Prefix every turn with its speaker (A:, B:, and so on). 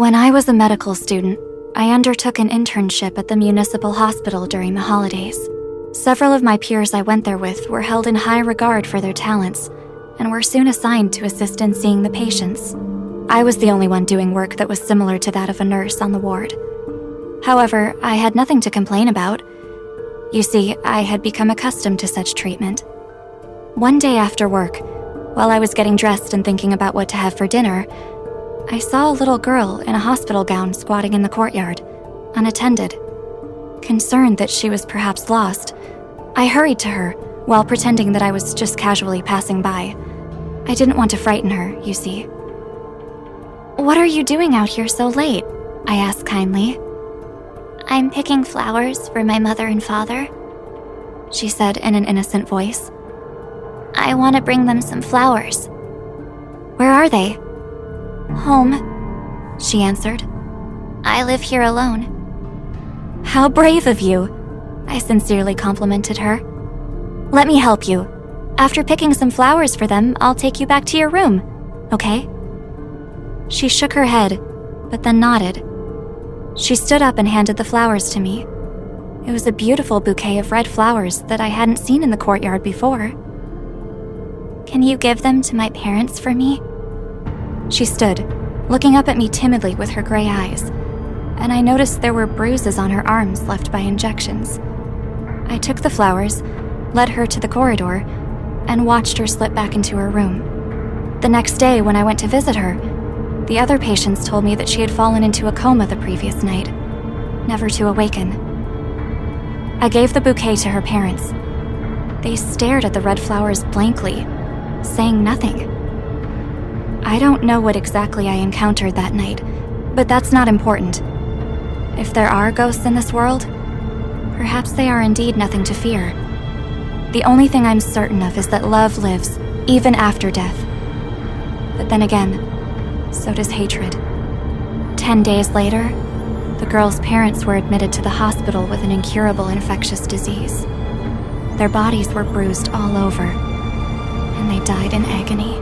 A: When I was a medical student, I undertook an internship at the municipal hospital during the holidays. Several of my peers I went there with were held in high regard for their talents and were soon assigned to assist in seeing the patients. I was the only one doing work that was similar to that of a nurse on the ward. However, I had nothing to complain about. You see, I had become accustomed to such treatment. One day after work, while I was getting dressed and thinking about what to have for dinner, I saw a little girl in a hospital gown squatting in the courtyard, unattended. Concerned that she was perhaps lost, I hurried to her while pretending that I was just casually passing by. I didn't want to frighten her, you see. "What are you doing out here so late?" I asked kindly. "I'm picking flowers for my mother and father," she said in an innocent voice. "I want to bring them some flowers." "Where are they?" "Home," she answered. "I live here alone." "How brave of you," I sincerely complimented her. "Let me help you. After picking some flowers for them, I'll take you back to your room, okay?" She shook her head, but then nodded. She stood up and handed the flowers to me. It was a beautiful bouquet of red flowers that I hadn't seen in the courtyard before. "Can you give them to my parents for me?" She stood, looking up at me timidly with her gray eyes, and I noticed there were bruises on her arms left by injections. I took the flowers, led her to the corridor, and watched her slip back into her room. The next day, when I went to visit her, the other patients told me that she had fallen into a coma the previous night, never to awaken. I gave the bouquet to her parents. They stared at the red flowers blankly, saying nothing. I don't know what exactly I encountered that night, but that's not important. If there are ghosts in this world, perhaps they are indeed nothing to fear. The only thing I'm certain of is that love lives, even after death. But then again, so does hatred. 10 days later, the girl's parents were admitted to the hospital with an incurable infectious disease. Their bodies were bruised all over, and they died in agony.